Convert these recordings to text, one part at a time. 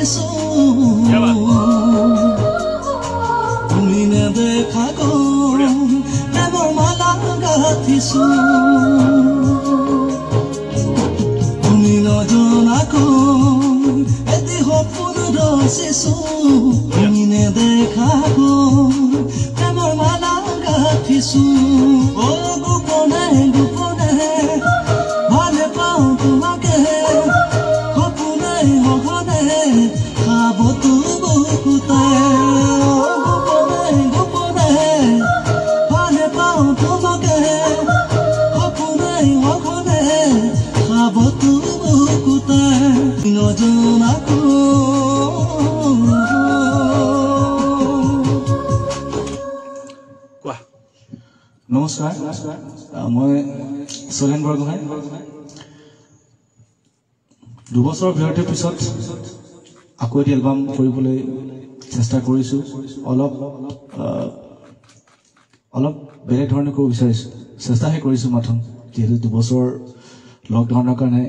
रसिसु তুমি নেদেখা গৈ প্ৰেমৰ মালা গাঁঠিছো তুমি নজনাকৈ এটি সপোন ৰচিছো তুমি নেদেখা গৈ প্ৰেমৰ মালা গাঁঠিছো অ গোপনে গোপনে ভালে পাওঁ তোমাকে সপোনে সঘনে খাব তো বুকুতে গোপনে ভালে পাওঁ তোমাকে সপোনে সঘনে খাব তো বুকুতে নজনাকৈ নমস্কাৰ মই শৈলেন বৰগোহাঁই 2 বছৰ বিৰতিৰ পিছত আকৌ এটি এলবাম কৰিবলৈ চেষ্টা কৰিছোঁ অলপ বেলেগ ধৰণে কৰিব বিচাৰিছোঁ চেষ্টাহে কৰিছোঁ মাথোন যিহেতু 2 বছৰ লকডাউনৰ কাৰণে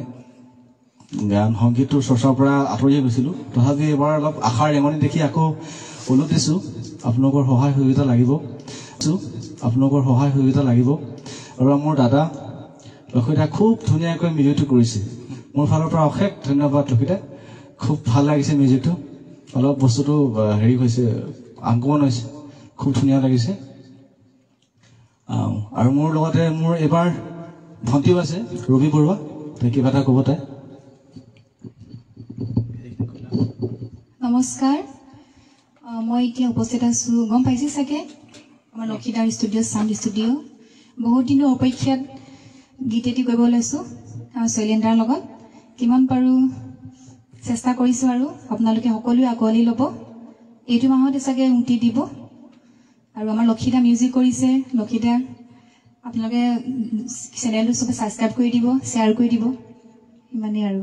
গান সংগীতৰ চৰ্চাৰ পৰা আঁতৰি গৈছিলোঁ তথাপি এবাৰ অলপ আশাৰ ৰেঙনি দেখি আকৌ ওলোট দিছোঁ আপোনালোকৰ সহায় সহযোগিতা লাগিব আৰু মোৰ দাদা লক্ষিতা খুব ধুনীয়াকৈ মিউজিকটো কৰিছে মোৰ ফালৰ পৰা অশেষ ধন্যবাদ লক্ষিতা খুব ভাল লাগিছে মিউজিকটো অলপ বস্তুটো হেৰি হৈছে আংকমন হৈছে খুব ধুনীয়া লাগিছে আৰু মোৰ লগতে মোৰ এবাৰ ভণ্টিও আছে ৰবি বৰুৱা তাই কিবা এটা ক'ব তাই নমস্কাৰ মই এতিয়া উপস্থিত আছোঁ গম পাইছে চাগে আমাৰ লক্ষিদাৰ ষ্টুডিঅ' চাউণ্ড ষ্টুডিঅ' বহুত দিনৰ অপেক্ষাত গীত এটি কৰিব লৈছোঁ শৈলেন্দ্ৰাৰ লগত কিমান পাৰোঁ চেষ্টা কৰিছোঁ আৰু আপোনালোকে সকলোৱে আঁকোৱালি ল'ব এইটো মাহতে চাগে মুক্তি দিব আৰু আমাৰ লক্ষিদা মিউজিক কৰিছে লক্ষিদা আপোনালোকে চেনেলটো চবে ছাবস্ক্ৰাইব কৰি দিব শ্বেয়াৰ কৰি দিব ইমানেই আৰু